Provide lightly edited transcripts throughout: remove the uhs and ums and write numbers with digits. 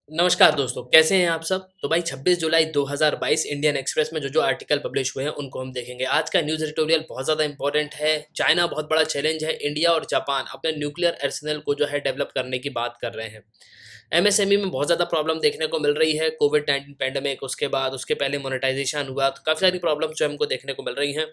नमस्कार दोस्तों, कैसे हैं आप सब। तो भाई 26 जुलाई 2022 इंडियन एक्सप्रेस में जो आर्टिकल पब्लिश हुए हैं उनको हम देखेंगे। आज का न्यूज़ एडिटोरियल बहुत ज़्यादा इंपॉर्टेंट है। चाइना बहुत बड़ा चैलेंज है, इंडिया और जापान अपने न्यूक्लियर आर्सेनल को जो है डेवलप करने की बात कर रहे हैं। एमएसएमई में बहुत ज़्यादा प्रॉब्लम देखने को मिल रही है। कोविड-19 पैंडेमिक, उसके बाद उसके पहले मोनेटाइजेशन हुआ, तो काफ़ी सारी प्रॉब्लम्स जो हमको देखने को मिल रही हैं।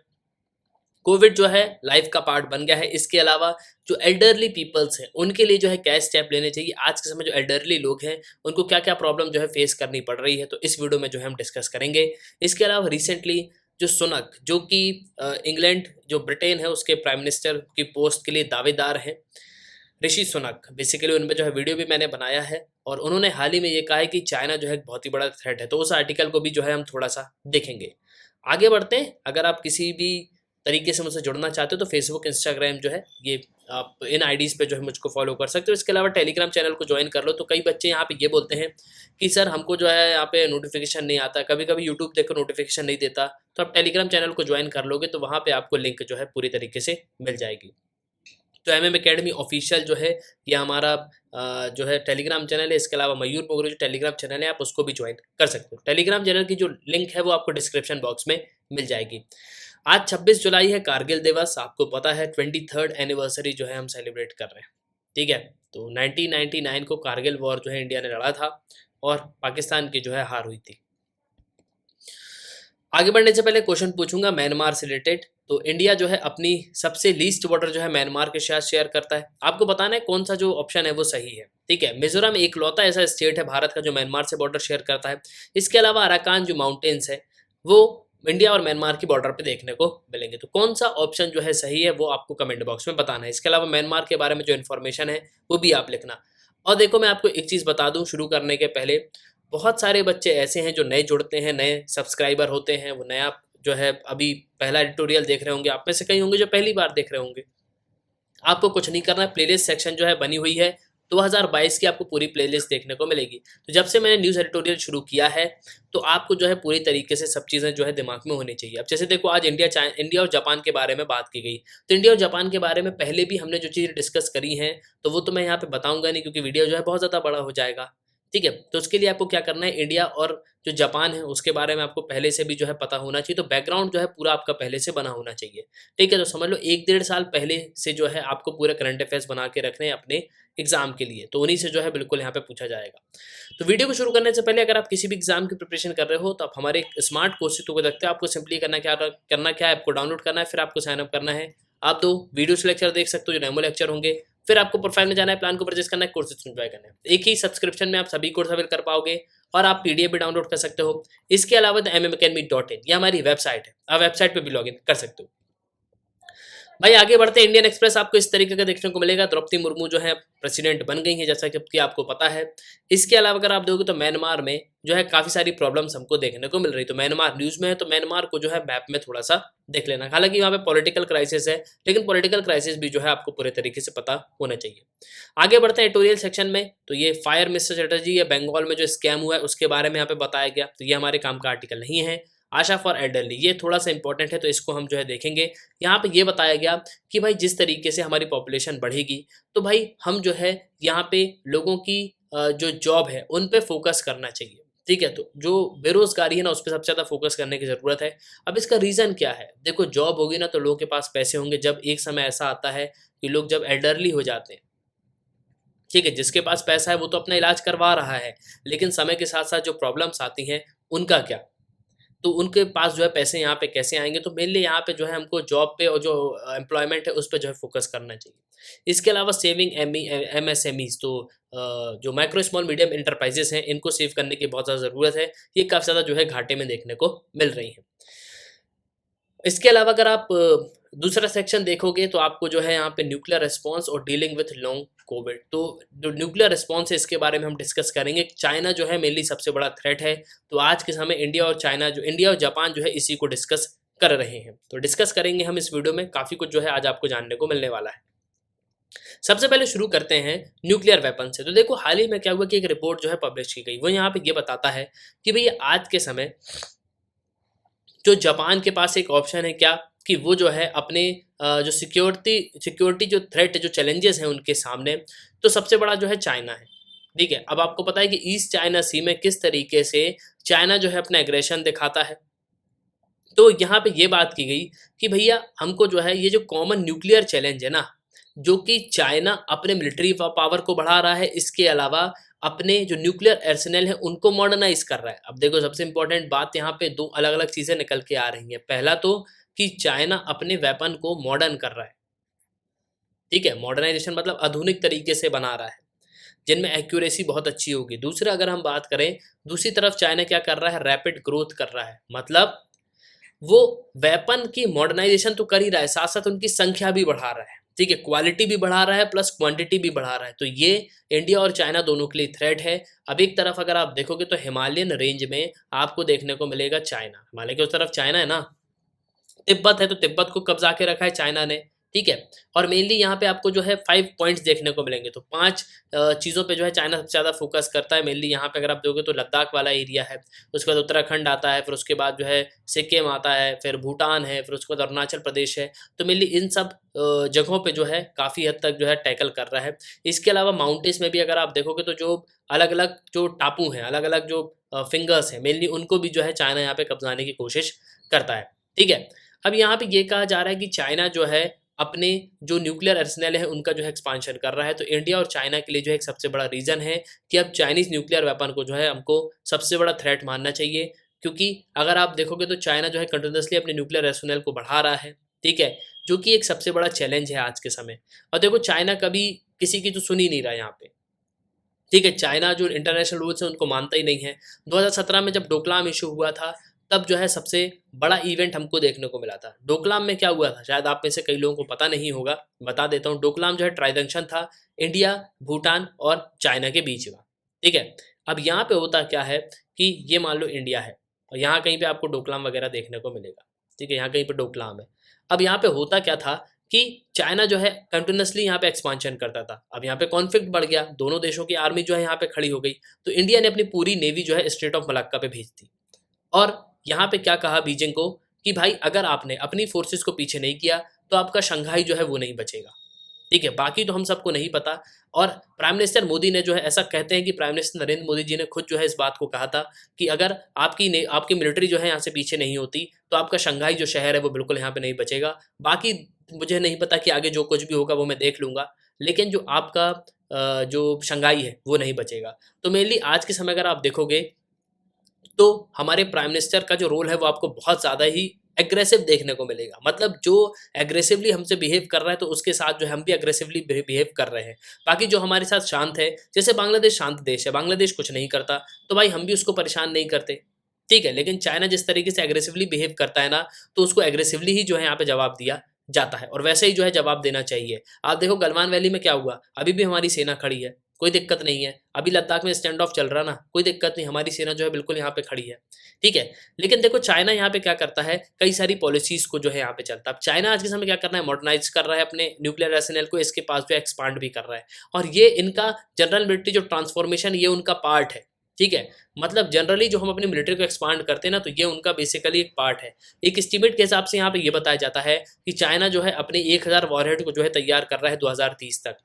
कोविड जो है लाइफ का पार्ट बन गया है। इसके अलावा जो एल्डरली पीपल्स हैं उनके लिए जो है क्या स्टेप लेने चाहिए। आज के समय जो एल्डरली लोग हैं उनको क्या क्या प्रॉब्लम जो है फेस करनी पड़ रही है, तो इस वीडियो में जो है हम डिस्कस करेंगे। इसके अलावा रिसेंटली जो सुनक, जो कि इंग्लैंड, जो ब्रिटेन है, उसके प्राइम मिनिस्टर की पोस्ट के लिए दावेदार हैं, ऋषि सुनक, बेसिकली उन पे जो है वीडियो भी मैंने बनाया है। और उन्होंने हाल ही में ये कहा है कि चाइना जो है एक बहुत ही बड़ा थ्रेट है, तो उस आर्टिकल को भी जो है हम थोड़ा सा देखेंगे। आगे बढ़ते हैं। अगर आप किसी भी तरीके से मुझसे जुड़ना चाहते हो तो फेसबुक, इंस्टाग्राम जो है, ये आप इन आईडीज़ पे जो है मुझको फॉलो कर सकते हो। इसके अलावा टेलीग्राम चैनल को ज्वाइन कर लो। तो कई बच्चे यहाँ पे ये बोलते हैं कि सर हमको जो है यहाँ पे नोटिफिकेशन नहीं आता, कभी कभी यूट्यूब देखो नोटिफिकेशन नहीं देता। तो आप टेलीग्राम चैनल को ज्वाइन कर लोगे तो वहाँ पे आपको लिंक जो है पूरी तरीके से मिल जाएगी। तो एमएम एकेडमी ऑफिशियल जो है, ये हमारा जो है टेलीग्राम चैनल है। इसके अलावा मयूर मोगरे जो टेलीग्राम चैनल है, आप उसको भी ज्वाइन कर सकते हो। टेलीग्राम चैनल की जो लिंक है वो आपको डिस्क्रिप्शन बॉक्स में मिल जाएगी। आज 26 जुलाई है, कारगिल दिवस। आपको पता है 23rd एनिवर्सरी जो है हम सेलिब्रेट कर रहे हैं। ठीक है, तो 1999 को कारगिल वॉर जो है इंडिया ने लड़ा था और पाकिस्तान की जो है हार हुई थी। आगे बढ़ने से पहले क्वेश्चन पूछूंगा म्यांमार से रिलेटेड। तो इंडिया जो है अपनी सबसे लीस्ट बॉर्डर जो है म्यांमार के साथ शेयर करता है। आपको बताना है कौन सा जो ऑप्शन है वो सही है। ठीक है, मिजोरम एकलौता ऐसा स्टेट है भारत का जो म्यांमार से बॉर्डर शेयर करता है। इसके अलावा अराकान जो माउंटेन्स है वो इंडिया और म्यांमार की बॉर्डर पे देखने को मिलेंगे। तो कौन सा ऑप्शन जो है सही है वो आपको कमेंट बॉक्स में बताना है। इसके अलावा म्यांमार के बारे में जो इन्फॉर्मेशन है वो भी आप लिखना। और देखो, मैं आपको एक चीज़ बता दूं शुरू करने के पहले, बहुत सारे बच्चे ऐसे हैं जो नए जुड़ते हैं, नए सब्सक्राइबर होते हैं, वो नया जो है अभी पहला एडिटोरियल देख रहे होंगे। आप में से कई होंगे जो पहली बार देख रहे होंगे। आपको कुछ नहीं करना है, प्लेलिस्ट सेक्शन जो है बनी हुई है। 2022 की आपको पूरी प्लेलिस्ट देखने को मिलेगी। तो जब से मैंने न्यूज़ एडिटोरियल शुरू किया है तो आपको जो है पूरी तरीके से सब चीज़ें जो है दिमाग में होनी चाहिए। अब जैसे देखो, आज इंडिया और जापान के बारे में बात की गई। तो इंडिया और जापान के बारे में पहले भी हमने जो चीज़ डिस्कस करी हैं तो वो तो मैं यहाँ पे बताऊंगा नहीं, क्योंकि वीडियो जो है बहुत ज़्यादा बड़ा हो जाएगा। ठीक है, तो उसके लिए आपको क्या करना है, इंडिया और जो जापान है उसके बारे में आपको पहले से भी जो है पता होना चाहिए। तो बैकग्राउंड जो है पूरा आपका पहले से बना होना चाहिए। ठीक है, तो समझ लो 1 डेढ़ साल पहले से जो है आपको पूरे करंट अफेयर्स बना के रखने हैं अपने एग्जाम के लिए। तो उन्हीं से जो है बिल्कुल यहाँ पे पूछा जाएगा। तो वीडियो को शुरू करने से पहले, अगर आप किसी भी एग्जाम की प्रिपरेशन कर रहे हो तो आप हमारे स्मार्ट कोर्सेज को देखते हैं। आपको सिंपली करना क्या है, आपको डाउनलोड करना है, फिर आपको साइनअप करना है। आप 2 वीडियोस लेक्चर देख सकते हो जो डेमो लेक्चर होंगे। फिर आपको प्रोफाइल में जाना है, प्लान को परचेज करना है, कोर्सेज एंजॉय करना है। एक ही सब्सक्रिप्शन में आप सभी कोर्स अवेल कर पाओगे और आप पीडीएफ भी डाउनलोड कर सकते हो। इसके अलावा mmacademy.in ये हमारी वेबसाइट है, आप वेबसाइट पे भी लॉगिन कर सकते हो। भाई आगे बढ़ते हैं। इंडियन एक्सप्रेस आपको इस तरीके का देखने को मिलेगा। द्रौपदी मुर्मू जो है प्रेसिडेंट बन गई है, जैसा कि आपको पता है। इसके अलावा अगर आप देखोगे तो म्यांमार में जो है काफ़ी सारी प्रॉब्लम्स हमको देखने को मिल रही। तो म्यांमार न्यूज़ में है, तो म्यांमार को जो है मैप में थोड़ा सा देख लेना। हालांकि वहाँ पे पॉलिटिकल क्राइसिस है, लेकिन पॉलिटिकल क्राइसिस भी जो है आपको पूरे तरीके से पता होना चाहिए। आगे बढ़ते हैं एडिटोरियल सेक्शन में। तो ये फायर मिस्टर चटर्जी या बंगाल में जो स्कैम हुआ है उसके बारे में यहाँ पे बताया गया। तो ये हमारे काम का आर्टिकल नहीं है। आशा फॉर एल्डरली, ये थोड़ा सा इंपॉर्टेंट है तो इसको हम जो है देखेंगे। यहाँ पे ये बताया गया कि भाई जिस तरीके से हमारी पॉपुलेशन बढ़ेगी तो भाई हम जो है यहाँ पे लोगों की जो जॉब है उन पे फोकस करना चाहिए। ठीक है, तो जो बेरोजगारी है ना उस पर सबसे ज़्यादा फोकस करने की ज़रूरत है। अब इसका रीज़न क्या है, देखो जॉब होगी ना तो लोगों के पास पैसे होंगे। जब एक समय ऐसा आता है कि लोग जब एल्डरली हो जाते हैं, ठीक है, जिसके पास पैसा है वो तो अपना इलाज करवा रहा है, लेकिन समय के साथ साथ जो प्रॉब्लम्स आती हैं उनका क्या। तो उनके पास जो है पैसे यहाँ पे कैसे आएंगे। तो मेनली यहाँ पे जो है हमको जॉब पे और जो एम्प्लॉयमेंट है उस पर जो है फोकस करना चाहिए। इसके अलावा सेविंग MSMEs, तो जो माइक्रो स्मॉल मीडियम इंटरप्राइजेस हैं इनको सेव करने की बहुत ज़्यादा ज़रूरत है। ये काफ़ी ज़्यादा जो है घाटे में देखने को मिल रही है। इसके अलावा अगर आप दूसरा सेक्शन देखोगे तो आपको जो है यहाँ पे न्यूक्लियर रिस्पांस और डीलिंग विथ लॉन्ग कोविड, तो जो न्यूक्लियर रिस्पांस है इसके बारे में हम डिस्कस करेंगे। चाइना जो है मेनली सबसे बड़ा थ्रेट है। तो आज के समय इंडिया और जापान जो है इसी को डिस्कस कर रहे हैं। तो डिस्कस करेंगे हम इस वीडियो में। काफ़ी कुछ जो है आज आपको जानने को मिलने वाला है। सबसे पहले शुरू करते हैं न्यूक्लियर वेपन से। तो देखो हाल ही में क्या हुआ कि एक रिपोर्ट जो है पब्लिश की गई, वो यहाँ पे ये बताता है कि भाई आज के समय जो जापान के पास एक ऑप्शन है क्या, कि वो जो है अपने जो सिक्योरिटी जो थ्रेट जो चैलेंजेस हैं उनके सामने, तो सबसे बड़ा जो है चाइना है। ठीक है। अब आपको पता है कि ईस्ट चाइना सी में किस तरीके से चाइना जो है अपना एग्रेशन दिखाता है। तो यहाँ पे ये बात की गई कि भैया हमको जो है ये जो कॉमन न्यूक्लियर चैलेंज है ना, जो कि चाइना अपने मिलिट्री पावर को बढ़ा रहा है, इसके अलावा अपने जो न्यूक्लियर आर्सेनल है उनको मॉडर्नाइज कर रहा है। अब देखो सबसे इंपॉर्टेंट बात यहाँ पे दो अलग अलग चीजें निकल के आ रही हैं। पहला तो कि चाइना अपने वेपन को मॉडर्न कर रहा है, ठीक है, मॉडर्नाइजेशन मतलब आधुनिक तरीके से बना रहा है जिनमें एक्यूरेसी बहुत अच्छी होगी। दूसरा अगर हम बात करें, दूसरी तरफ चाइना क्या कर रहा है, रैपिड ग्रोथ कर रहा है, मतलब वो वेपन की मॉडर्नाइजेशन तो कर ही रहा है, साथ साथ उनकी संख्या भी बढ़ा रहा है, ठीक है, क्वालिटी भी बढ़ा रहा है प्लस क्वांटिटी भी बढ़ा रहा है। तो ये इंडिया और चाइना दोनों के लिए थ्रेट है। अब एक तरफ अगर आप देखोगे तो हिमालयन रेंज में आपको देखने को मिलेगा चाइना, हिमालय की उस तरफ चाइना है ना, तिब्बत है तो तिब्बत को कब्जा के रखा है चाइना ने, ठीक है। और मेनली यहाँ पे आपको जो है 5 पॉइंट्स देखने को मिलेंगे। तो 5 चीज़ों पे जो है चाइना सबसे ज़्यादा फोकस करता है। मेनली यहाँ पे अगर आप देखोगे तो लद्दाख वाला एरिया है, उसके बाद उत्तराखंड आता है, फिर उसके बाद जो है सिक्किम आता है, फिर भूटान है, फिर उसके बाद अरुणाचल प्रदेश है। तो मेनली इन सब जगहों पे जो है काफ़ी हद तक जो है टैकल कर रहा है। इसके अलावा माउंटेन्स में भी अगर आप देखोगे तो जो अलग अलग जो टापू हैं, अलग अलग जो फिंगर्स हैं, मेनली उनको भी जो है चाइना यहाँ पे कब्जाने की कोशिश करता है, ठीक है। अब यहाँ पे ये कहा जा रहा है कि चाइना जो है अपने जो न्यूक्लियर आर्सेनल है उनका जो है एक्सपांशन कर रहा है। तो इंडिया और चाइना के लिए जो है एक सबसे बड़ा रीज़न है कि अब चाइनीज़ न्यूक्लियर वेपन को जो है हमको सबसे बड़ा थ्रेट मानना चाहिए। क्योंकि अगर आप देखोगे तो चाइना जो है कंटिन्यूसली अपने न्यूक्लियर आर्सेनल को बढ़ा रहा है, ठीक है, जो कि एक सबसे बड़ा चैलेंज है आज के समय। और देखो चाइना कभी किसी की तो सुन ही नहीं रहा यहाँ पे, ठीक है। चाइना जो इंटरनेशनल रूल्स हैं उनको मानता ही नहीं है। 2017 में जब डोकलाम इशू हुआ था तब जो है सबसे बड़ा इवेंट हमको देखने को मिला था। डोकलाम में क्या हुआ था शायद आप में से कई लोगों को पता नहीं होगा, बता देता हूँ। डोकलाम जो है ट्राई जंक्शन था इंडिया, भूटान और चाइना के बीच का, ठीक है। अब यहाँ पे होता क्या है कि ये मान लो इंडिया है और यहाँ कहीं पे आपको डोकलाम वगैरह देखने को मिलेगा, ठीक है, यहाँ कहीं पे डोकलाम है। अब यहाँ पे होता क्या था कि चाइना जो है कंटिन्यूसली यहाँ पे एक्सपांशन करता था। अब यहाँ पे कॉन्फ्लिक्ट बढ़ गया, दोनों देशों की आर्मी जो है यहाँ पे खड़ी हो गई। तो इंडिया ने अपनी पूरी नेवी जो है स्ट्रेट ऑफ मलक्का पे भेज दी। और यहाँ पे क्या कहा बीजिंग को कि भाई अगर आपने अपनी फोर्सेस को पीछे नहीं किया तो आपका शंघाई जो है वो नहीं बचेगा, ठीक है। बाकी तो हम सबको नहीं पता। और प्राइम मिनिस्टर मोदी ने जो है ऐसा कहते हैं कि प्राइम मिनिस्टर नरेंद्र मोदी जी ने खुद जो है इस बात को कहा था कि अगर आपकी मिलिट्री जो है यहाँ से पीछे नहीं होती तो आपका शंघाई जो शहर है वो बिल्कुल यहाँ पे नहीं बचेगा। बाकी मुझे नहीं पता कि आगे जो कुछ भी होगा वो मैं देख लूंगा, लेकिन जो आपका जो शंघाई है वो नहीं बचेगा। तो मेनली आज के समय अगर आप देखोगे तो हमारे प्राइम मिनिस्टर का जो रोल है वो आपको बहुत ज़्यादा ही एग्रेसिव देखने को मिलेगा। मतलब जो एग्रेसिवली हमसे बिहेव कर रहा है तो उसके साथ जो है हम भी एग्रेसिवली बिहेव कर रहे हैं। बाकी जो हमारे साथ शांत है, जैसे बांग्लादेश शांत देश है, बांग्लादेश कुछ नहीं करता, तो भाई हम भी उसको परेशान नहीं करते, ठीक है। लेकिन चाइना जिस तरीके से एग्रेसिवली बिहेव करता है ना, तो उसको एग्रेसिवली ही जो है यहाँ पे जवाब दिया जाता है और वैसे ही जो है जवाब देना चाहिए। आप देखो गलवान वैली में क्या हुआ, अभी भी हमारी सेना खड़ी है, कोई दिक्कत नहीं है। अभी लद्दाख में स्टैंड ऑफ चल रहा ना, कोई दिक्कत नहीं, हमारी सेना जो है बिल्कुल यहाँ पे खड़ी है, ठीक है। लेकिन देखो चाइना यहाँ पे क्या करता है, कई सारी पॉलिसीज को जो है यहाँ पे चलता है। अब चाइना आज के समय क्या कर रहा है, मॉडर्नाइज कर रहा है अपने न्यूक्लियर आर्सेनल को, इसके पास जो एक्सपांड भी कर रहा है। और ये इनका जनरल मिलिट्री जो ट्रांसफॉर्मेशन ये उनका पार्ट है, ठीक है। मतलब जनरली जो हम अपनी मिलिट्री को एक्सपांड करते हैं ना, तो ये उनका बेसिकली एक पार्ट है। एक एस्टीमेट के हिसाब से यहाँ पे ये बताया जाता है कि चाइना जो है अपने 1000 वॉरहेड को जो है तैयार कर रहा है 2030 तक।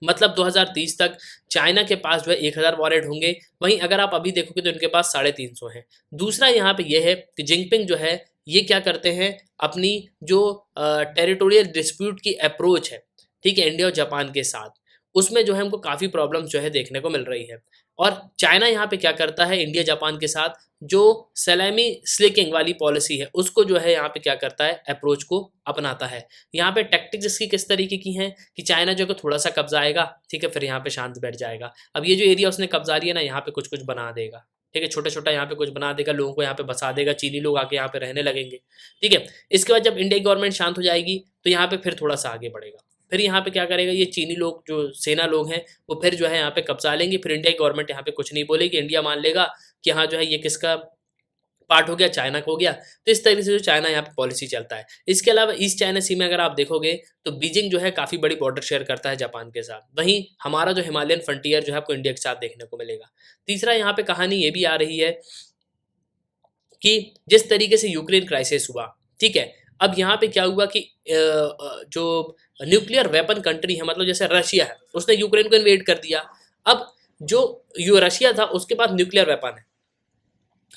मतलब 2030 तक चाइना के पास जो है 1000 वॉरहेड होंगे। वहीं अगर आप अभी देखोगे तो इनके पास 350 हैं। दूसरा यहाँ पे ये है कि जिनपिंग जो है ये क्या करते हैं, अपनी जो टेरिटोरियल डिस्प्यूट की अप्रोच है, ठीक है, इंडिया और जापान के साथ, उसमें जो है हमको काफ़ी प्रॉब्लम्स जो है देखने को मिल रही है। और चाइना यहाँ पे क्या करता है, इंडिया जापान के साथ जो सलामी स्लिकिंग वाली पॉलिसी है उसको जो है यहाँ पे क्या करता है, अप्रोच को अपनाता है। यहाँ पे टैक्टिक्स इसकी किस तरीके की हैं कि चाइना जो है थोड़ा सा कब्जा आएगा, ठीक है, फिर यहाँ पे शांत बैठ जाएगा। अब ये जो एरिया उसने कब्जा लिया ना, यहाँ पे कुछ कुछ बना देगा, ठीक है, छोटा छोटा यहाँ पे कुछ बना देगा, लोगों को यहाँ पे बसा देगा, चीनी लोग आके यहाँ पे रहने लगेंगे, ठीक है। इसके बाद जब इंडिया की गवर्नमेंट शांत हो जाएगी तो यहाँ पे फिर थोड़ा सा आगे बढ़ेगा। फिर यहाँ पे क्या करेगा, ये चीनी लोग जो सेना लोग हैं वो फिर जो है यहाँ पे कब्जा लेंगे। फिर इंडिया की गवर्नमेंट यहाँ पे कुछ नहीं बोलेगी, इंडिया मान लेगा कि हाँ जो है ये किसका पार्ट हो गया, चाइना को हो गया। तो इस तरीके से जो चाइना यहाँ पे पॉलिसी चलता है। इसके अलावा ईस्ट चाइना सी में अगर आप देखोगे तो बीजिंग जो है काफ़ी बड़ी बॉर्डर शेयर करता है जापान के साथ। वहीं हमारा जो हिमालयन फ्रंटियर जो है आपको इंडिया के साथ देखने को मिलेगा। तीसरा यहाँ पे कहानी ये भी आ रही है कि जिस तरीके से यूक्रेन क्राइसिस हुआ, ठीक है, अब यहाँ पे क्या हुआ कि जो न्यूक्लियर वेपन कंट्री है, मतलब जैसे रशिया है, उसने यूक्रेन को इन्वेड कर दिया। अब जो रशिया था उसके पास न्यूक्लियर वेपन है,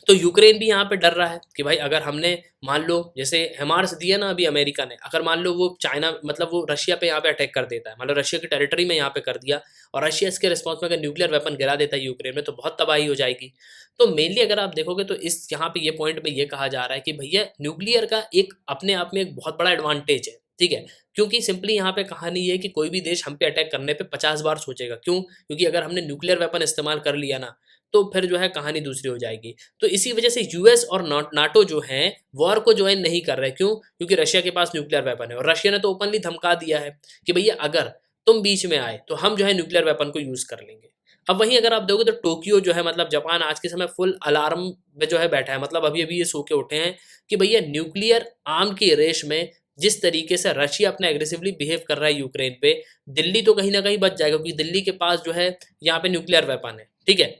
तो यूक्रेन भी यहाँ पे डर रहा है कि भाई अगर हमने मान लो जैसे HIMARS दिया ना अभी अमेरिका ने, अगर मान लो वो चाइना मतलब वो रशिया पे यहाँ पे अटैक कर देता है, मान लो रशिया की टेरिटरी में यहाँ पे कर दिया और रशिया इसके रिस्पॉन्स में अगर न्यूक्लियर वेपन गिरा देता है यूक्रेन में, तो बहुत तबाही हो जाएगी। तो मेनली अगर आप देखोगे तो इस यहाँ पे ये पॉइंट में ये कहा जा रहा है कि भैया न्यूक्लियर का एक अपने आप में एक बहुत बड़ा एडवांटेज है, ठीक है। क्योंकि सिंपली यहाँ पे कहानी ये है कि कोई भी देश हम पे अटैक करने पे 50 बार सोचेगा, क्यों? क्योंकि अगर हमने न्यूक्लियर वेपन इस्तेमाल कर लिया ना, तो फिर जो है कहानी दूसरी हो जाएगी। तो इसी वजह से यूएस और नाटो जो हैं वॉर को ज्वाइन नहीं कर रहे, क्यों? क्योंकि रशिया के पास न्यूक्लियर वेपन है और रशिया ने तो ओपनली धमका दिया है कि भैया अगर तुम बीच में आए तो हम जो है न्यूक्लियर वेपन को यूज कर लेंगे। अब वहीं अगर आप देखोगे तो टोक्यो जो है मतलब जापान आज के समय फुल अलार्म में जो है बैठा है, मतलब अभी अभी ये सो के उठे हैं कि भैया न्यूक्लियर आर्म की रेस में जिस तरीके से रशिया अपना एग्रेसिवली बिहेव कर रहा है यूक्रेन पे, दिल्ली तो कहीं ना कहीं बच जाएगा, क्योंकि दिल्ली के पास जो है यहाँ पे न्यूक्लियर वेपन है, ठीक है।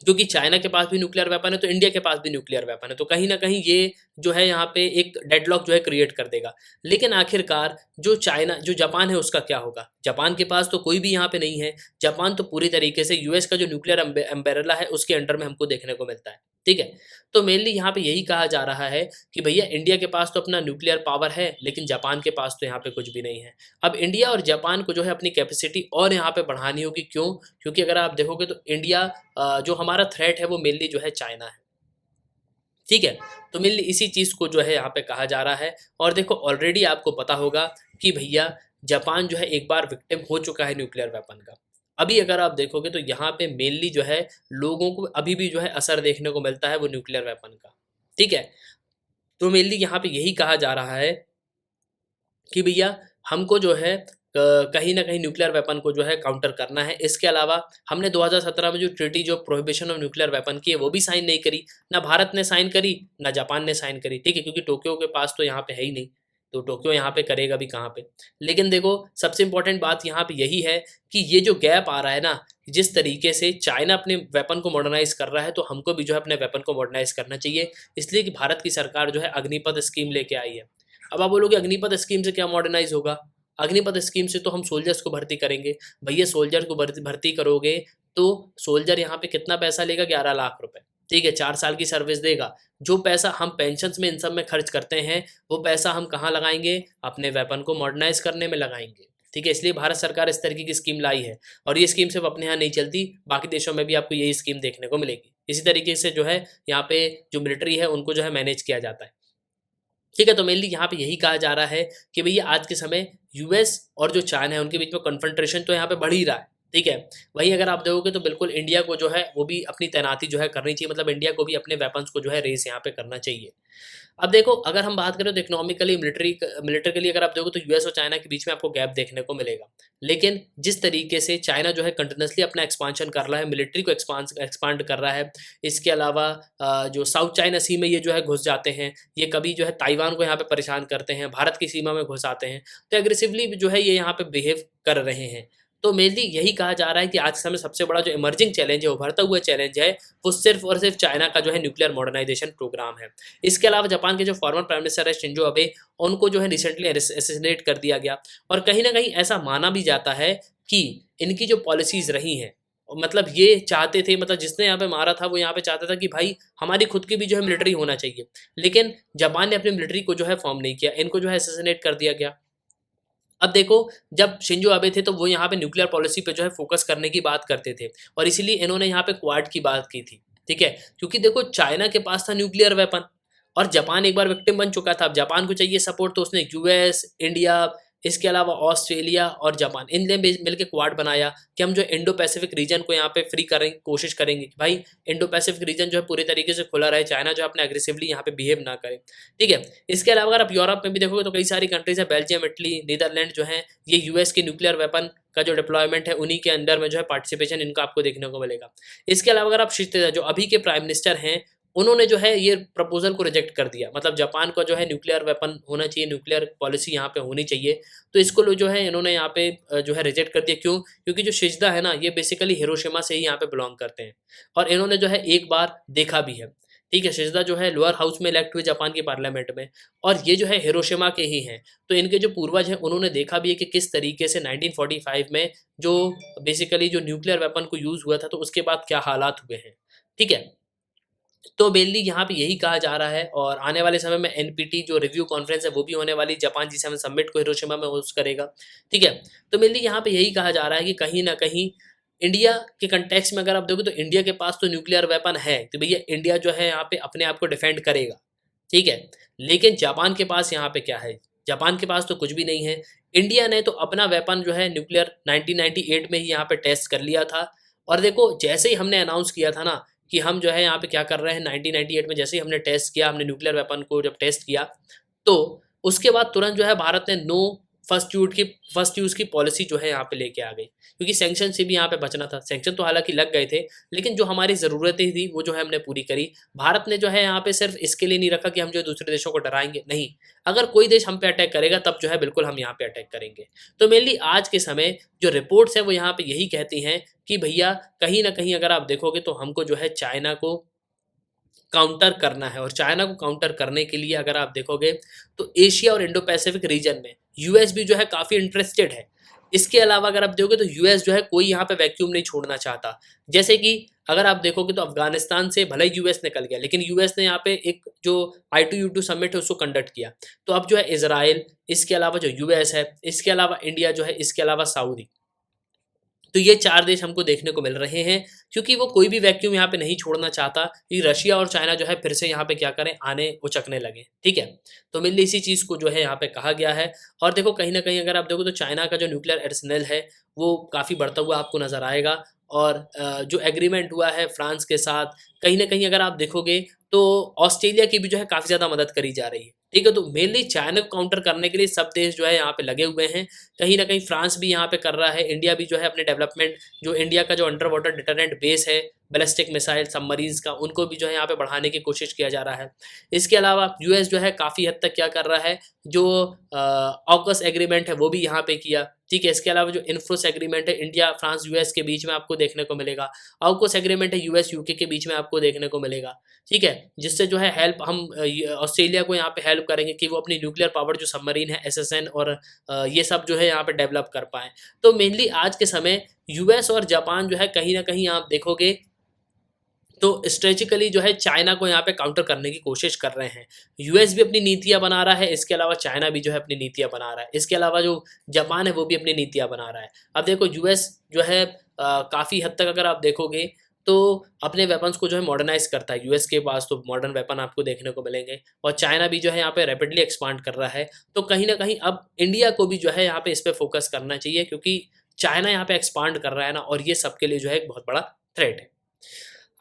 क्योंकि चाइना के पास भी न्यूक्लियर वेपन है तो इंडिया के पास भी न्यूक्लियर वेपन है, तो कहीं ना कहीं ये जो है यहाँ पे एक डेडलॉक जो है क्रिएट कर देगा। लेकिन आखिरकार जो जापान है उसका क्या होगा? जापान के पास तो कोई भी यहाँ पे नहीं है। जापान तो पूरी तरीके से यूएस का जो न्यूक्लियर अम्ब्रेला है उसके अंडर में हमको देखने को मिलता है, ठीक है। तो मेनली यहाँ पे यही कहा जा रहा है कि भैया इंडिया के पास तो अपना न्यूक्लियर पावर है, लेकिन जापान के पास तो यहाँ पे कुछ भी नहीं है। अब इंडिया और जापान को जो है अपनी कैपेसिटी और यहाँ पे बढ़ानी होगी, क्यों? क्योंकि अगर आप देखोगे तो इंडिया जो हमारा थ्रेट है वो मेनली जो है चाइना है, ठीक है। तो मेनली इसी चीज़ को जो है यहाँ पे कहा जा रहा है। और देखो ऑलरेडी आपको पता होगा कि भैया जापान जो है एक बार विक्टिम हो चुका है न्यूक्लियर वेपन का। अभी अगर आप देखोगे तो यहाँ पे मेनली जो है लोगों को अभी भी जो है असर देखने को मिलता है वो न्यूक्लियर वेपन का, ठीक है। तो मेनली यहाँ पे यही कहा जा रहा है कि भैया हमको जो है कहीं न कहीं न्यूक्लियर वेपन को जो है काउंटर करना है। इसके अलावा हमने 2017 में जो ट्रीटी जो प्रोहिबिशन ऑफ न्यूक्लियर वेपन की है वो भी साइन नहीं करी, ना भारत ने साइन करी, ना जापान ने साइन करी, ठीक है, क्योंकि टोक्यो के पास तो यहाँ पे है ही नहीं, तो टोक्यो यहाँ पे करेगा भी कहाँ पे। लेकिन देखो सबसे इंपॉर्टेंट बात यहाँ पे यही है कि ये जो गैप आ रहा है ना, जिस तरीके से चाइना अपने वेपन को मॉडर्नाइज कर रहा है, तो हमको भी जो है अपने वेपन को मॉडर्नाइज करना चाहिए। इसलिए कि भारत की सरकार जो है अग्निपथ स्कीम लेके आई है। अब आप बोलोगे अग्निपथ स्कीम से क्या मॉडर्नाइज होगा? अग्निपथ स्कीम से तो हम सोल्जर्स को भर्ती करेंगे। भैया सोल्जर को भर्ती करोगे तो सोल्जर यहाँ पे कितना पैसा लेगा? 11 लाख रुपए, ठीक है, 4 साल की सर्विस देगा। जो पैसा हम पेंशन में इन सब में खर्च करते हैं वो पैसा हम कहाँ लगाएंगे? अपने वेपन को मॉडर्नाइज करने में लगाएंगे, ठीक है। इसलिए भारत सरकार इस तरीके की स्कीम लाई है और ये स्कीम सिर्फ अपने यहाँ नहीं चलती, बाकी देशों में भी आपको यही स्कीम देखने को मिलेगी। इसी तरीके से जो है यहाँ पे जो मिलिट्री है उनको जो है मैनेज किया जाता है, ठीक है। तो मेनली यहाँ पे यही कहा जा रहा है कि भैया आज के समय यूएस और जो चाइना है उनके बीच में कन्फ्रंटेशन तो यहाँ पे बढ़ ही रहा है, ठीक है। वहीं अगर आप देखोगे तो बिल्कुल इंडिया को जो है वो भी अपनी तैनाती जो है करनी चाहिए, मतलब इंडिया को भी अपने वेपन्स को जो है रेस यहाँ पे करना चाहिए। अब देखो अगर हम बात करें तो इकोनॉमिकली मिलिट्रिकली अगर आप देखो तो यूएस और चाइना के बीच में आपको गैप देखने को मिलेगा। लेकिन जिस तरीके से चाइना जो है कंटिन्यूसली अपना एक्सपांशन कर रहा है, मिलिट्री को एक्सपांड कर रहा है, इसके अलावा जो साउथ चाइना सी में ये जो है घुस जाते हैं, ये कभी जो है ताइवान को यहाँ पे परेशान करते हैं, भारत की सीमा में घुस आते हैं, तो एग्रेसिवली जो है ये यहाँ पे बिहेव कर रहे हैं। तो मेनली यही कहा जा रहा है कि आज के समय सबसे बड़ा जो इमर्जिंग चैलेंज है, उभरता हुआ चैलेंज है, वो सिर्फ और सिर्फ चाइना का जो है न्यूक्लियर मॉडर्नाइजेशन प्रोग्राम है। इसके अलावा जापान के जो फॉर्मर प्राइम मिनिस्टर है शिंजो अबे, उनको जो है रिसेंटली असैसिनेट कर दिया गया और कहीं ना कहीं ऐसा माना भी जाता है कि इनकी जो पॉलिसीज रही हैं, मतलब ये चाहते थे, मतलब जिसने यहाँ पे मारा था वो यहाँ पे चाहता था कि भाई हमारी खुद की भी जो है मिलिट्री होना चाहिए, लेकिन जापान ने अपनी मिलिट्री को जो है फॉर्म नहीं किया, इनको जो है असैसिनेट कर दिया गया। अब देखो जब शिंजो आबे थे तो वो यहाँ पे न्यूक्लियर पॉलिसी पे जो है फोकस करने की बात करते थे और इसीलिए इन्होंने यहाँ पे क्वाड की बात की थी, ठीक है। क्योंकि देखो चाइना के पास था न्यूक्लियर वेपन और जापान एक बार विक्टिम बन चुका था। अब जापान को चाहिए सपोर्ट, तो उसने यूएस, इंडिया, इसके अलावा ऑस्ट्रेलिया और जापान इनने मिलकर क्वाड बनाया कि हम जो इंडो पैसिफिक रीजन को यहाँ पे फ्री करें, कोशिश करेंगे कि भाई इंडो पैसिफिक रीजन जो है पूरी तरीके से खुला रहे, चाइना जो है अपने एग्रेसिवली यहाँ पे बिहेव ना करे, ठीक है। इसके अलावा अगर आप यूरोप में भी देखोगे तो कई सारी कंट्रीज है, बेल्जियम, इटली, नीदरलैंड जो है, ये यूएस की न्यूक्लियर वेपन का जो डिप्लॉयमेंट है उन्हीं के अंदर में जो है पार्टिसिपेशन इनका आपको देखने को मिलेगा। इसके अलावा अगर आप शिष्टता जो अभी के प्राइम मिनिस्टर हैं उन्होंने जो है ये प्रपोजल को रिजेक्ट कर दिया, मतलब जापान का जो है न्यूक्लियर वेपन होना चाहिए, न्यूक्लियर पॉलिसी यहाँ पे होनी चाहिए, तो इसको जो है इन्होंने यहाँ पे जो है रिजेक्ट कर दिया। क्यों? क्योंकि जो शिजदा है ना ये बेसिकली हिरोशिमा से ही यहाँ पे बिलोंग करते हैं और इन्होंने जो है एक बार देखा भी है ठीक है, शिज़ुदा जो है लोअर हाउस में इलेक्ट हुए जापान की पार्लियामेंट में, और ये जो है हिरोशिमा के ही हैं। तो इनके जो पूर्वज हैं उन्होंने देखा भी है कि किस तरीके से 1945 में जो बेसिकली जो न्यूक्लियर वेपन को यूज़ हुआ था, तो उसके बाद क्या हालात हुए हैं। ठीक है? तो मेनली यहाँ पे यही कहा जा रहा है, और आने वाले समय में एनपीटी जो रिव्यू कॉन्फ्रेंस है वो भी होने वाली, जापान जी7 समिट को हिरोशिमा में होस्ट करेगा। ठीक है? तो मेनली यहाँ पे यही कहा जा रहा है कि कहीं न कहीं इंडिया के कॉन्टेक्स्ट में अगर आप देखोगे तो इंडिया के पास तो न्यूक्लियर वेपन है, तो भैया इंडिया जो है यहाँ पे अपने आप को डिफेंड करेगा। ठीक है? लेकिन जापान के पास यहाँ पे क्या है? जापान के पास तो कुछ भी नहीं है। इंडिया ने तो अपना वेपन जो है न्यूक्लियर 1998 में ही यहाँ पे टेस्ट कर लिया था, और देखो जैसे ही हमने अनाउंस किया था ना कि हम जो है यहाँ पे क्या कर रहे हैं, 1998 में जैसे ही हमने टेस्ट किया, हमने न्यूक्लियर वेपन को जब टेस्ट किया, तो उसके बाद तुरंत जो है भारत ने नो फर्स्ट यूज़ की पॉलिसी जो है यहाँ पे लेके आ गई, क्योंकि सैंक्शन से भी यहाँ पे बचना था। सैंक्शन तो हालाँकि लग गए थे, लेकिन जो हमारी ज़रूरतें थी वो जो है हमने पूरी करी। भारत ने जो है यहाँ पे सिर्फ इसके लिए नहीं रखा कि हम जो दूसरे देशों को डराएँगे, नहीं। अगर कोई देश हम पे अटैक करेगा तब जो है बिल्कुल हम यहाँ पे अटैक करेंगे। तो मेनली आज के समय जो रिपोर्ट्स हैं वो यहाँ पे यही कहती हैं कि भैया कहीं न कहीं अगर आप देखोगे तो हमको जो है चाइना को काउंटर करना है, और चाइना को काउंटर करने के लिए अगर आप देखोगे तो एशिया और इंडो पैसिफिक रीजन में यूएस भी जो है काफ़ी इंटरेस्टेड है। इसके अलावा अगर आप देखोगे तो यूएस जो है कोई यहाँ पे वैक्यूम नहीं छोड़ना चाहता। जैसे कि अगर आप देखोगे तो अफगानिस्तान से भले ही यूएस निकल गया, लेकिन यूएस ने यहाँ पे एक जो I2U2 समिट है उसको कंडक्ट किया। तो अब जो है इजराइल, इसके अलावा जो यूएस है, इसके अलावा इंडिया जो है, इसके अलावा सऊदी, तो ये 4 देश हमको देखने को मिल रहे हैं, क्योंकि वो कोई भी वैक्यूम यहाँ पे नहीं छोड़ना चाहता कि रशिया और चाइना जो है फिर से यहाँ पे क्या करें, आने उचकने लगे। ठीक है? तो मेनली इसी चीज़ को जो है यहाँ पे कहा गया है। और देखो कहीं न कहीं अगर आप देखो तो चाइना का जो न्यूक्लियर आर्सेनल है वो काफ़ी बढ़ता हुआ आपको नज़र आएगा, और जो एग्रीमेंट हुआ है फ्रांस के साथ, कहीं न कहीं अगर आप देखोगे तो ऑस्ट्रेलिया की भी जो है काफ़ी ज़्यादा मदद करी जा रही है। ठीक है? तो मेनली चाइना को काउंटर करने के लिए सब देश जो है यहाँ पे लगे हुए हैं। कहीं न कहीं फ्रांस भी यहाँ पे कर रहा है, इंडिया भी जो है अपने डेवलपमेंट, जो इंडिया का जो अंडर वाटर डिटरेंट बेस है, बैलिस्टिक मिसाइल, सबमरीन्स का, उनको भी जो है यहाँ पे बढ़ाने की कोशिश किया जा रहा है। इसके अलावा यूएस जो है काफ़ी हद तक क्या कर रहा है, जो ऑकस एग्रीमेंट है वो भी यहाँ पे किया। ठीक है? इसके अलावा जो इन्फ्रोस एग्रीमेंट है इंडिया, फ्रांस, यूएस के बीच में आपको देखने को मिलेगा। ऑकस एग्रीमेंट है यूएस, यूके के बीच में आपको देखने को मिलेगा। ठीक है? जिससे जो है हेल्प हम ऑस्ट्रेलिया को यहाँ पे हेल्प करेंगे कि वो अपनी न्यूक्लियर पावर जो सबमरीन है एसएसएन और ये सब जो है यहाँ पे डेवलप कर पाएँ। तो मेनली आज के समय यूएस और जापान जो है कहीं न कहीं आप देखोगे तो स्ट्रेटेजिकली जो है चाइना को यहाँ पे काउंटर करने की कोशिश कर रहे हैं। यूएस भी अपनी नीतियाँ बना रहा है, इसके अलावा चाइना भी जो है अपनी नीतियाँ बना रहा है। इसके अलावा जो जापान है वो भी अपनी नीतियाँ बना रहा है। अब देखो यूएस जो है काफ़ी हद तक अगर आप देखोगे तो अपने वेपन्स को जो है मॉडर्नाइज़ करता है। यूएस के पास तो मॉडर्न वेपन आपको देखने को मिलेंगे, और चाइना भी जो है यहाँ पे रैपिडली एक्सपांड कर रहा है। तो कहीं न कहीं अब इंडिया को भी जो है यहाँ पे इस पे फ़ोकस करना चाहिए, क्योंकि चाइना यहाँ पे एक्सपांड कर रहा है ना, और ये सबके लिए जो है एक बहुत बड़ा थ्रेट है।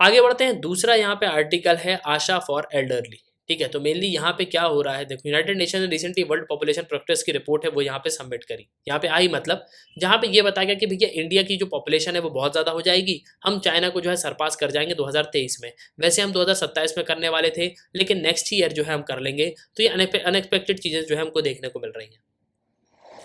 आगे बढ़ते हैं। दूसरा यहाँ पे आर्टिकल है आशा फॉर एल्डरली। ठीक है? तो मेनली यहाँ पे क्या हो रहा है, देखो यूनाइटेड नेशन ने रिसेंटली वर्ल्ड पॉपुलेशन प्रोग्रेस की रिपोर्ट है वो यहाँ पे सबमिट करी। यहाँ पे आई मतलब जहाँ पे ये बताया गया कि भैया इंडिया की जो पॉपुलेशन है वो बहुत ज़्यादा हो जाएगी, हम चाइना को जो है सरपास कर जाएंगे 2023 में। वैसे हम 2027 में करने वाले थे, लेकिन नेक्स्ट ईयर जो है हम कर लेंगे। तो ये अनएक्सपेक्टेड चीज़ें जो है हमको देखने को मिल रही हैं।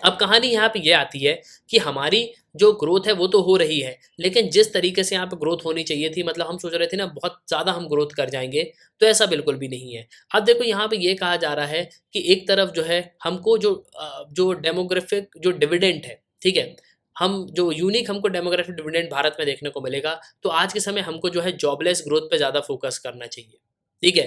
अब कहानी यहाँ पे ये आती है कि हमारी जो ग्रोथ है वो तो हो रही है, लेकिन जिस तरीके से यहाँ पे ग्रोथ होनी चाहिए थी, मतलब हम सोच रहे थे ना बहुत ज़्यादा हम ग्रोथ कर जाएंगे, तो ऐसा बिल्कुल भी नहीं है। अब देखो यहाँ पे ये कहा जा रहा है कि एक तरफ जो है हमको जो डेमोग्राफिक जो डिविडेंड है, ठीक है, हम जो यूनिक हमको डेमोग्राफिक डिविडेंड भारत में देखने को मिलेगा, तो आज के समय हमको जो है जॉबलेस ग्रोथ पे ज़्यादा फोकस करना चाहिए। ठीक है?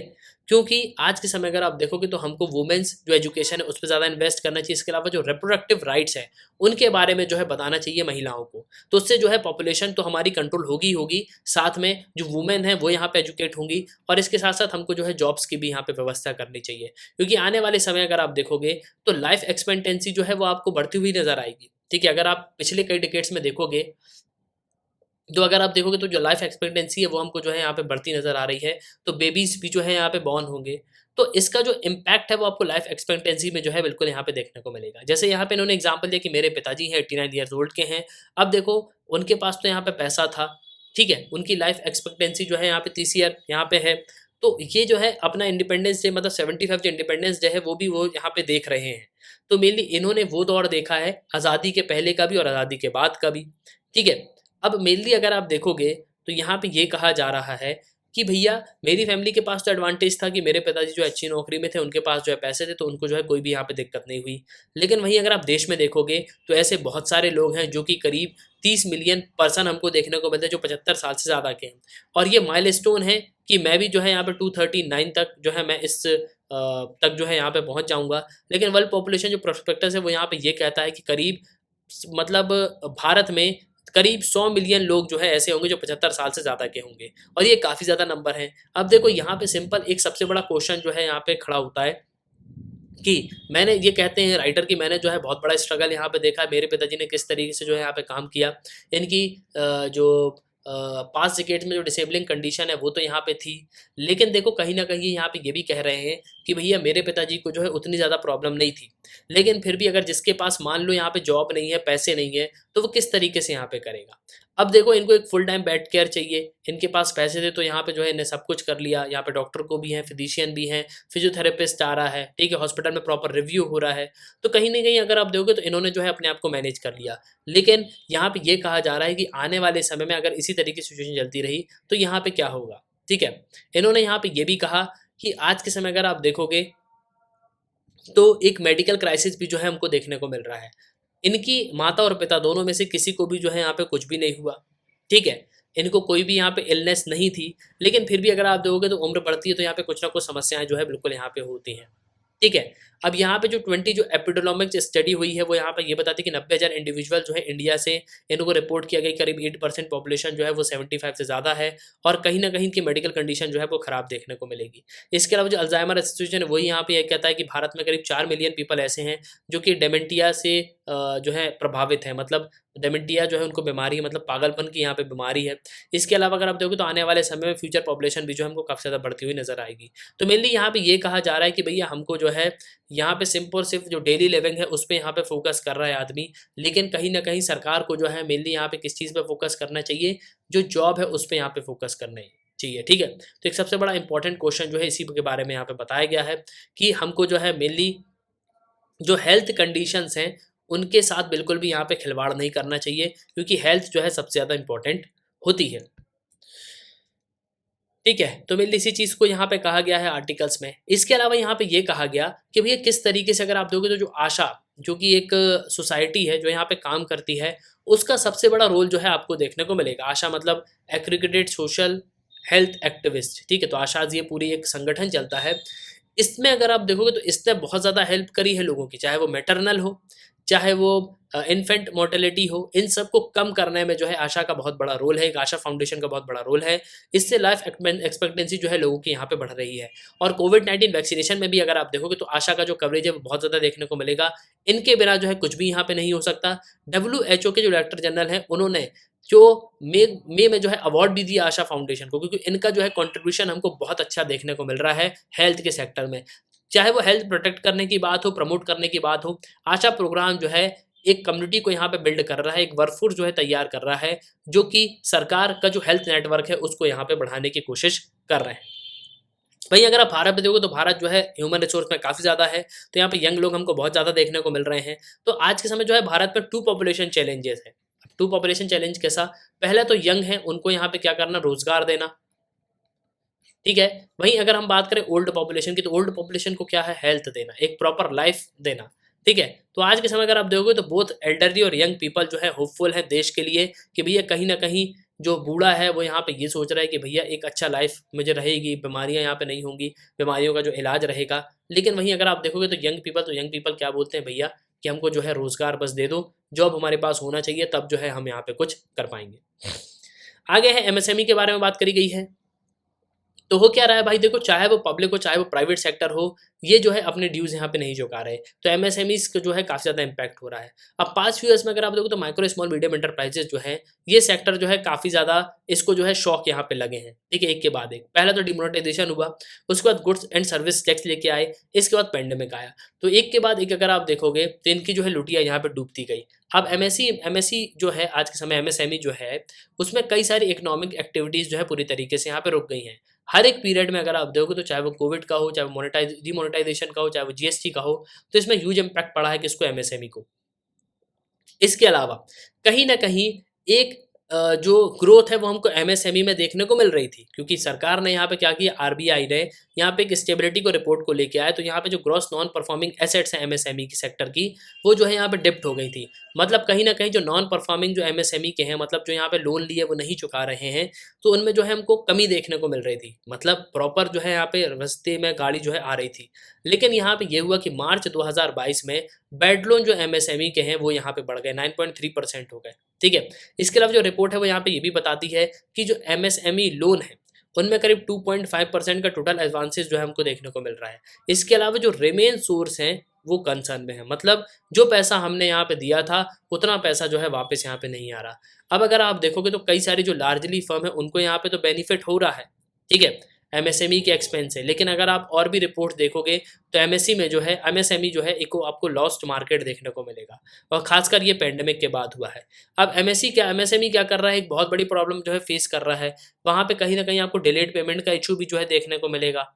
क्योंकि आज के समय अगर आप देखोगे तो हमको वुमेन्स जो एजुकेशन है उस पे ज़्यादा इन्वेस्ट करना चाहिए। इसके अलावा जो रिप्रोडक्टिव राइट्स हैं उनके बारे में जो है बताना चाहिए महिलाओं को। तो उससे जो है पॉपुलेशन तो हमारी कंट्रोल होगी ही होगी, साथ में जो वुमेन है वो यहाँ पे एजुकेट होंगी, और इसके साथ-साथ हमको जो है जॉब्स की भी यहाँ पे व्यवस्था करनी चाहिए। क्योंकि आने वाले समय अगर आप देखोगे तो लाइफ एक्सपेक्टेंसी जो है वो आपको बढ़ती हुई नज़र आएगी। ठीक है? अगर आप पिछले कई डिकेड्स में देखोगे तो अगर आप देखोगे तो जो लाइफ एक्सपेक्टेंसी है वो हमको जो है यहाँ पे बढ़ती नज़र आ रही है, तो बेबीज़ भी जो है यहाँ पे बॉर्न होंगे। तो इसका जो इम्पैक्ट है वो आपको लाइफ एक्सपेक्टेंसी में जो है बिल्कुल यहाँ पे देखने को मिलेगा। जैसे यहाँ पे इन्होंने एग्जांपल दिया कि मेरे पिताजी हैं 89 ईयर्स ओल्ड के हैं। अब देखो उनके पास तो यहाँ पे पैसा था, ठीक है? उनकी लाइफ एक्सपेक्टेंसी जो है यहाँ पे 30 ईयर यहाँ पे है। तो ये जो है अपना इंडिपेंडेंस डे मतलब 75 जो इंडिपेंडेंस डे है वो भी वो यहाँ पे देख रहे हैं। तो मेनली इन्होंने वो दौर देखा है, आज़ादी के पहले का भी और आज़ादी के बाद का भी। ठीक है? अब मेनली अगर आप देखोगे तो यहाँ पे ये कहा जा रहा है कि भैया मेरी फैमिली के पास तो एडवांटेज था कि मेरे पिताजी जो अच्छी नौकरी में थे, उनके पास जो है पैसे थे, तो उनको जो है कोई भी यहाँ पे दिक्कत नहीं हुई। लेकिन वहीं अगर आप देश में देखोगे तो ऐसे बहुत सारे लोग हैं जो कि करीब 30 मिलियन पर्सन हमको देखने को मिलते हैं जो 75 साल से ज़्यादा के हैं। और ये माइलस्टोन है कि मैं भी जो है यहाँ पे 239 तक जो है मैं इस तक जो है यहाँ पे पहुँच जाऊँगा। लेकिन वर्ल्ड पॉपुलेशन जो प्रोस्पेक्टस है वो यहाँ पे ये कहता है कि करीब मतलब भारत में करीब 100 मिलियन लोग जो है ऐसे होंगे जो 75 साल से ज़्यादा के होंगे, और ये काफ़ी ज़्यादा नंबर है। अब देखो यहाँ पे सिंपल एक सबसे बड़ा क्वेश्चन जो है यहाँ पे खड़ा होता है कि मैंने ये कहते हैं राइटर कि मैंने जो है बहुत बड़ा स्ट्रगल यहाँ पे देखा है, मेरे पिताजी ने किस तरीके से जो है यहाँ पे काम किया। इनकी जो 5 डिकेड्स में जो डिसेबलिंग कंडीशन है वो तो यहाँ पे थी, लेकिन देखो कहीं ना कहीं यहाँ पे ये भी कह रहे हैं कि भैया मेरे पिताजी को जो है उतनी ज़्यादा प्रॉब्लम नहीं थी, लेकिन फिर भी अगर जिसके पास मान लो यहाँ पे जॉब नहीं है, पैसे नहीं है, तो वो किस तरीके से यहाँ पे करेगा। अब देखो इनको एक फुल टाइम बेड केयर चाहिए, इनके पास पैसे थे तो यहाँ पे जो है इन्हें सब कुछ कर लिया। यहाँ पे डॉक्टर को भी हैं, फिजिशियन भी हैं, फिजियोथेरेपिस्ट आ रहा है, ठीक है, हॉस्पिटल में प्रॉपर रिव्यू हो रहा है, तो कहीं ना कहीं अगर आप देखोगे तो इन्होंने जो है अपने आप को मैनेज कर लिया। लेकिन यहाँ पे ये कहा जा रहा है कि आने वाले समय में अगर इसी तरीके की सिचुएशन चलती रही तो यहाँ पे क्या होगा, ठीक है। इन्होंने यहाँ पे ये भी कहा कि आज के समय अगर आप देखोगे तो एक मेडिकल क्राइसिस भी जो है हमको देखने को मिल रहा है। इनकी माता और पिता दोनों में से किसी को भी जो है यहाँ पे कुछ भी नहीं हुआ, ठीक है, इनको कोई भी यहाँ पे इलनेस नहीं थी, लेकिन फिर भी अगर आप देखोगे तो उम्र बढ़ती है तो यहाँ पे कुछ ना कुछ समस्याएं जो है बिल्कुल यहाँ पे होती हैं, ठीक है। अब यहाँ पे जो 20 जो एपिडेमिक स्टडी हुई है वो यहाँ पे ये बताती है कि 90,000 इंडिविजुअल जो है इंडिया से, इनको रिपोर्ट किया गया करीब 8% पॉपुलेशन जो है वो 75 से ज़्यादा है, और कहीं ना कहीं इनकी मेडिकल कंडीशन जो है वो खराब देखने को मिलेगी। इसके अलावा जो अल्जाइमर एसोसिएशन है वही यहाँ पे ये कहता है कि भारत में करीब 4 मिलियन पीपल ऐसे हैं जो कि डेमेंटिया से जो है प्रभावित है, मतलब डेमेंटिया जो है उनको बीमारी है, मतलब पागलपन की यहाँ पे बीमारी है। इसके अलावा अगर आप देखोगे तो आने वाले समय में फ्यूचर पॉपुलेशन भी जो है हमको काफ़ी ज़्यादा बढ़ती हुई नजर आएगी। तो मेनली यहाँ पे ये कहा जा रहा है कि भैया हमको जो है यहाँ पे सिंपल सिर्फ जो डेली लिविंग है उस पर यहाँ पे फोकस कर रहा है आदमी, लेकिन कहीं ना कहीं सरकार को जो है मेनली यहाँ पे किस चीज़ पे फोकस करना चाहिए, जो जॉब है उस पर यहाँ पे फोकस करना चाहिए, ठीक है। तो एक सबसे बड़ा इंपॉर्टेंट क्वेश्चन जो है इसी के बारे में यहाँ पे बताया गया है कि हमको जो है मेनली जो हेल्थ कंडीशंस हैं उनके साथ बिल्कुल भी यहाँ पे खिलवाड़ नहीं करना चाहिए, क्योंकि हेल्थ जो है सबसे ज़्यादा इंपॉर्टेंट होती है, ठीक है। तो मेनली इसी चीज़ को यहाँ पे कहा गया है आर्टिकल्स में। इसके अलावा यहाँ पे ये कहा गया कि भैया किस तरीके से अगर आप देखोगे तो जो आशा जो कि एक सोसाइटी है जो यहाँ पे काम करती है, उसका सबसे बड़ा रोल जो है आपको देखने को मिलेगा। आशा मतलब एग्रीगेटेड सोशल हेल्थ एक्टिविस्ट, ठीक है। तो आशा ये पूरी एक संगठन चलता है। इसमें अगर आप देखोगे तो इसने बहुत ज़्यादा हेल्प करी है लोगों की, चाहे वो मैटरनल हो, चाहे वो इन्फेंट मोर्टेलिटी हो, इन सबको कम करने में जो है आशा का बहुत बड़ा रोल है, एक आशा फाउंडेशन का बहुत बड़ा रोल है। इससे लाइफ एक्सपेक्टेंसी जो है लोगों की यहाँ पे बढ़ रही है। और कोविड-19 वैक्सीनेशन में भी अगर आप देखोगे तो आशा का जो कवरेज है वो बहुत ज़्यादा देखने को मिलेगा। इनके बिना जो है कुछ भी यहाँ पे नहीं हो सकता। WHO के जो डायरेक्टर जनरल हैं उन्होंने जो मई में जो है अवार्ड भी दिया आशा फाउंडेशन को, क्योंकि इनका जो है कंट्रीब्यूशन हमको बहुत अच्छा देखने को मिल रहा है हेल्थ के सेक्टर में। चाहे वो हेल्थ प्रोटेक्ट करने की बात हो, प्रमोट करने की बात हो, आशा प्रोग्राम जो है एक कम्युनिटी को यहाँ पे बिल्ड कर रहा है, एक वर्कफोर्स जो है तैयार कर रहा है, जो कि सरकार का जो हेल्थ नेटवर्क है उसको यहाँ पे बढ़ाने की कोशिश कर रहे हैं। भाई अगर आप भारत में देखोगे तो भारत जो है ह्यूमन रिसोर्स में काफ़ी ज़्यादा है, तो यहाँ पे यंग लोग हमको बहुत ज़्यादा देखने को मिल रहे हैं। तो आज के समय जो है भारत में 2 पॉपुलेशन चैलेंजेस है। 2 पॉपुलेशन चैलेंज कैसा? पहला तो यंग है, उनको यहाँ पे क्या करना, रोजगार देना, ठीक है। वहीं अगर हम बात करें ओल्ड पॉपुलेशन की, तो ओल्ड पॉपुलेशन को क्या है, हेल्थ देना, एक प्रॉपर लाइफ देना, ठीक है। तो आज के समय अगर आप देखोगे तो बोथ एल्डरली और यंग पीपल जो है होपफुल है देश के लिए कि भैया कहीं ना कहीं जो बूढ़ा है वो यहाँ पे ये सोच रहा है कि भैया एक अच्छा लाइफ मुझे रहेगी, बीमारियां यहाँ पे नहीं होंगी, बीमारियों का जो इलाज रहेगा। लेकिन वहीं अगर आप देखोगे तो यंग पीपल क्या बोलते हैं, भैया कि हमको जो है रोजगार बस दे दो, जॉब हमारे पास होना चाहिए, तब जो है हम यहाँ पे कुछ कर पाएंगे। आगे है MSME के बारे में बात करी गई है। तो हो क्या रहा है भाई, देखो चाहे वो पब्लिक हो चाहे वो प्राइवेट सेक्टर हो, ये जो है अपने ड्यूज यहाँ पे नहीं चुका रहे, तो MSMEs को जो है काफ़ी ज़्यादा इंपैक्ट हो रहा है। अब पास्ट फ्यू ईयर्स में अगर आप देखो तो माइक्रो स्मॉल मीडियम एंटरप्राइजेस जो है, ये सेक्टर जो है काफ़ी ज़्यादा इसको जो है शौक यहाँ पे लगे हैं, ठीक है, एक के बाद एक। पहला तो डिमोनेटाइजेशन हुआ, उसके बाद गुड्स एंड सर्विस टैक्स लेके आए, इसके बाद पेंडेमिक आया, तो एक के बाद एक अगर आप देखोगे तो इनकी जो है लुटिया यहाँ पे डूबती गई। अब MSE जो है आज के समय MSME जो है उसमें कई सारी इकोनॉमिक एक्टिविटीज़ जो है पूरी तरीके से यहाँ पे रुक गई हैं। हर एक पीरियड में अगर आप देखोगे तो चाहे वो कोविड का हो, चाहे वो डिमोनेटाइजेशन का हो, चाहे वो GST का हो, तो इसमें ह्यूज इम्पैक्ट पड़ा है किसको, MSME को। इसके अलावा कहीं ना कहीं एक जो ग्रोथ है वो हमको एमएसएमई में देखने को मिल रही थी, क्योंकि सरकार ने यहाँ पे क्या किया, आरबीआई ने यहाँ पे एक स्टेबिलिटी को रिपोर्ट को लेके आया, तो यहाँ पे जो ग्रॉस नॉन परफॉर्मिंग एसेट्स हैं एमएसएमई की सेक्टर की, वो जो है यहाँ पे डिप्ट हो गई थी। मतलब कहीं ना कहीं जो नॉन परफॉर्मिंग जो एमएसएमई के हैं, मतलब जो यहाँ पे लोन लिए वो नहीं चुका रहे हैं, तो उनमें जो है हमको कमी देखने को मिल रही थी। मतलब प्रॉपर जो है यहाँ पे रास्ते में गाड़ी जो है आ रही थी। लेकिन यहाँ पे ये हुआ कि मार्च 2022 में बैड लोन जो एमएसएमई के हैं वो यहाँ पे बढ़ गए, 9.3% हो गए। ठीक है। इसके अलावा जो रिपोर्ट है वो यहाँ पे ये भी बताती है कि जो एमएसएमई लोन है उनमें करीब 2.5% का टोटल एडवांसेस जो है हमको देखने को मिल रहा है। इसके अलावा जो रिमेन सोर्स हैं वो कंसर्न में है, मतलब जो पैसा हमने यहाँ पे दिया था उतना पैसा जो है वापस यहाँ पे नहीं आ रहा। अब अगर आप देखोगे तो कई सारी जो लार्जली फर्म है उनको यहाँ पे तो बेनिफिट हो रहा है, ठीक है, एमएसएमई के एक्सपेंस है। लेकिन अगर आप और भी रिपोर्ट देखोगे तो एमएससी में जो है एमएसएमई जो है एक आपको लॉस्ट मार्केट देखने को मिलेगा, और खासकर ये पेंडेमिक के बाद हुआ है। अब एमएसएमई क्या कर रहा है, एक बहुत बड़ी प्रॉब्लम जो है फेस कर रहा है। वहाँ पे कहीं ना कहीं आपको डिलेड पेमेंट का इशू भी जो है देखने को मिलेगा,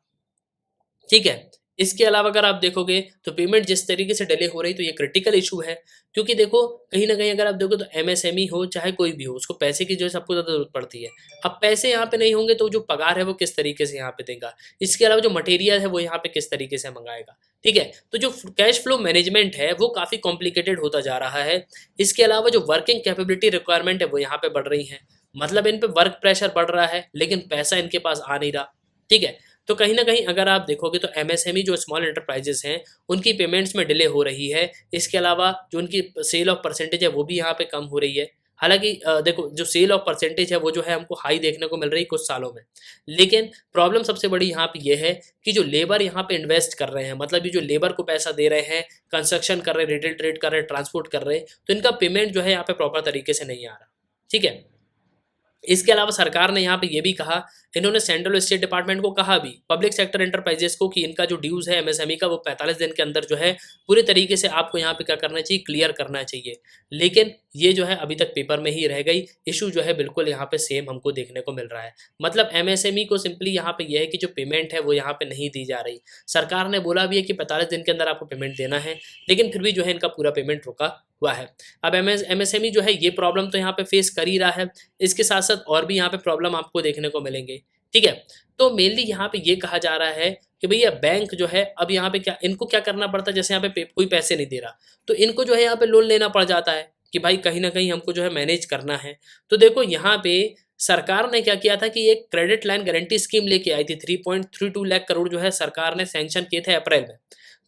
ठीक है। इसके अलावा अगर आप देखोगे तो पेमेंट जिस तरीके से डिले हो रही, तो ये क्रिटिकल इशू है, क्योंकि देखो कहीं ना कहीं अगर आप देखो तो एमएसएमई हो चाहे कोई भी हो, उसको पैसे की जो है सबको ज़्यादा जरूरत पड़ती है। अब पैसे यहाँ पे नहीं होंगे तो जो पगार है वो किस तरीके से यहाँ पे देगा, इसके अलावा जो मटेरियल है वो यहाँ पे किस तरीके से मंगाएगा, ठीक है। तो जो कैश फ्लो मैनेजमेंट है वो काफ़ी कॉम्प्लिकेटेड होता जा रहा है। इसके अलावा जो वर्किंग कैपेबिलिटी रिक्वायरमेंट है वो यहाँ पे बढ़ रही है, मतलब इन पे वर्क प्रेशर बढ़ रहा है लेकिन पैसा इनके पास आ नहीं रहा, ठीक है। तो कहीं ना कहीं अगर आप देखोगे तो एमएसएमई जो स्मॉल एंटरप्राइजेस हैं उनकी पेमेंट्स में डिले हो रही है। इसके अलावा जो उनकी सेल ऑफ परसेंटेज है वो भी यहाँ पे कम हो रही है। हालांकि देखो जो सेल ऑफ परसेंटेज है वो जो है हमको हाई देखने को मिल रही है कुछ सालों में, लेकिन प्रॉब्लम सबसे बड़ी यहाँ पे ये है कि जो लेबर यहाँ पे इन्वेस्ट कर रहे हैं, मतलब ये जो लेबर को पैसा दे रहे हैं, कंस्ट्रक्शन कर रहे हैं, रिटेल ट्रेड कर रहे हैं, ट्रांसपोर्ट कर रहे हैं, तो इनका पेमेंट जो है यहाँ पे प्रॉपर तरीके से नहीं आ रहा, ठीक है। इसके अलावा सरकार ने यहाँ पे ये भी कहा, इन्होंने सेंट्रल और स्टेट डिपार्टमेंट को कहा भी, पब्लिक सेक्टर एंटरप्राइजेस को, कि इनका जो ड्यूज है एमएसएमई का वो 45 दिन के अंदर जो है पूरे तरीके से आपको यहाँ पे क्या करना चाहिए, क्लियर करना चाहिए। लेकिन ये जो है अभी तक पेपर में ही रह गई। इशू जो है बिल्कुल यहाँ पे सेम हमको देखने को मिल रहा है। मतलब एमएसएमई को सिंपली यहाँ पे यह है कि जो पेमेंट है वो यहाँ पे नहीं दी जा रही। सरकार ने बोला भी है कि 45 दिन के अंदर आपको पेमेंट देना है, लेकिन फिर भी जो है इनका पूरा पेमेंट रुका हुआ है। अब एमएसएमई जो है ये प्रॉब्लम तो यहाँ पे फेस कर ही रहा है, इसके साथ साथ और भी यहाँ पे प्रॉब्लम आपको देखने को मिलेंगे, ठीक है। तो मेनली यहाँ पे ये कहा जा रहा है कि भैया बैंक जो है अब यहाँ पे क्या, इनको क्या करना पड़ता है, जैसे यहाँ पे कोई पैसे नहीं दे रहा तो इनको जो है यहाँ पे लोन लेना पड़ जाता है कि भाई कहीं ना कहीं हमको जो है मैनेज करना है। तो देखो यहाँ पे सरकार ने क्या किया था कि एक क्रेडिट लाइन गारंटी स्कीम लेके आई थी, 3.32 लाख करोड़ जो है सरकार ने सैंक्शन किए थे अप्रैल में।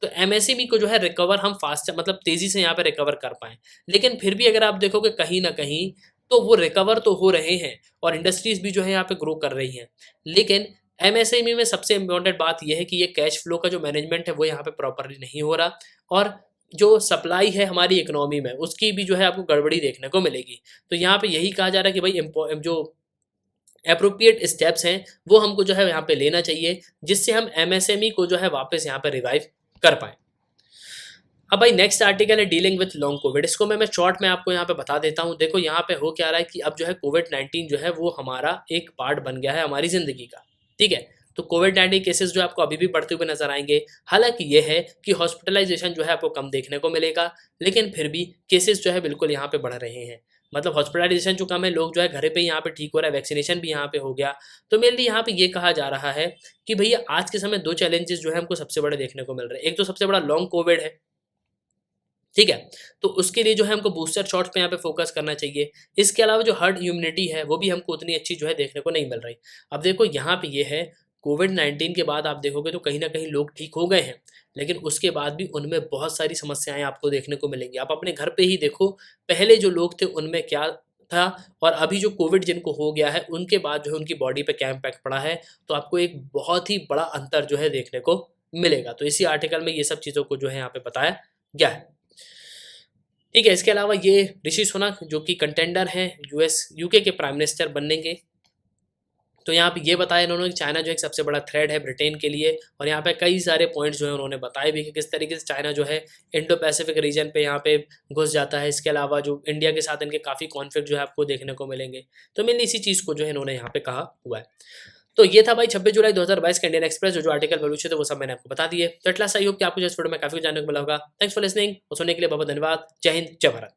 तो एमएसएमई को जो है रिकवर हम फास्ट, मतलब तेजी से यहाँ पे रिकवर कर पाए। लेकिन फिर भी अगर आप देखोगे कहीं ना कहीं तो वो रिकवर तो हो रहे हैं और इंडस्ट्रीज भी जो है यहाँ पे ग्रो कर रही हैं, लेकिन एमएसएमई में सबसे इम्पोर्टेंट बात यह है कि ये कैश फ्लो का जो मैनेजमेंट है वो यहाँ पे प्रॉपरली नहीं हो रहा, और जो सप्लाई है हमारी इकोनॉमी में उसकी भी जो है आपको गड़बड़ी देखने को मिलेगी। तो यहाँ पे यही कहा जा रहा है कि भाई जो अप्रोप्रिएट स्टेप्स हैं वो हमको जो है यहाँ पे लेना चाहिए, जिससे हम एमएसएमई को जो है वापस यहाँ पे रिवाइव कर पाए। अब भाई नेक्स्ट आर्टिकल है डीलिंग विथ लॉन्ग कोविड। इसको मैं शॉर्ट में आपको यहाँ पे बता देता हूँ। देखो यहाँ पे हो क्या रहा है कि अब जो है कोविड-19 जो है वो हमारा एक पार्ट बन गया है हमारी ज़िंदगी का, ठीक है। तो कोविड-19 केसेस जो आपको अभी भी बढ़ते हुए नजर आएंगे। हालांकि ये है कि हॉस्पिटलाइजेशन जो है आपको कम देखने को मिलेगा, लेकिन फिर भी केसेस जो है बिल्कुल यहाँ पे बढ़ रहे हैं। मतलब हॉस्पिटलाइजेशन जो कम है, लोग जो है घर पे यहाँ पे ठीक हो रहा है, वैक्सीनेशन भी यहाँ पे हो गया। तो मेनली यहाँ पे ये कहा जा रहा है कि भैया आज के समय दो चैलेंजेस जो है हमको सबसे बड़े देखने को मिल रहे हैं। एक तो सबसे बड़ा लॉन्ग कोविड है, ठीक है, तो उसके लिए जो है हमको बूस्टर शॉट्स पे यहाँ पे फोकस करना चाहिए। इसके अलावा जो हर्ड इम्यूनिटी है वो भी हमको उतनी अच्छी जो है देखने को नहीं मिल रही। अब देखो यहाँ पे ये है, कोविड-19 के बाद आप देखोगे तो कहीं ना कहीं लोग ठीक हो गए हैं, लेकिन उसके बाद भी उनमें बहुत सारी समस्याएं आपको देखने को मिलेंगी। आप अपने घर पे ही देखो, पहले जो लोग थे उनमें क्या था और अभी जो कोविड जिनको हो गया है उनके बाद जो है उनकी बॉडी पे क्या इम्पैक्ट पड़ा है, तो आपको एक बहुत ही बड़ा अंतर जो है देखने को मिलेगा। तो इसी आर्टिकल में ये सब चीज़ों को जो है यहाँ पे बताया गया है, ठीक है। इसके अलावा ये ऋषि सुनक जो कि कंटेंडर हैं यूके के प्राइम मिनिस्टर बनने के, तो यहाँ पे ये बताया इन्होंने कि चाइना जो एक सबसे बड़ा थ्रेट है ब्रिटेन के लिए, और यहाँ पे कई सारे पॉइंट्स जो है उन्होंने बताए भी कि किस तरीके से चाइना जो है इंडो पैसिफिक रीजन पे यहाँ पे घुस जाता है। इसके अलावा जो इंडिया के साथ इनके काफ़ी कॉन्फ्लिक्ट जो है आपको देखने को मिलेंगे। तो मेनली इसी चीज़ को जो है इन्होंने यहाँ पे कहा हुआ है। तो ये था भाई 26 जुलाई 2022 का इंडियन एक्सप्रेस जो आर्टिकल पब्लिश थे वो सब मैंने आपको बता दिए। तो एटलास्ट आई होप कि आपको इस वीडियो में काफी जानने को मिला होगा। थैंक्स फॉर लिसनिंग और सुनने के लिए बहुत धन्यवाद। जय हिंद, जय भारत।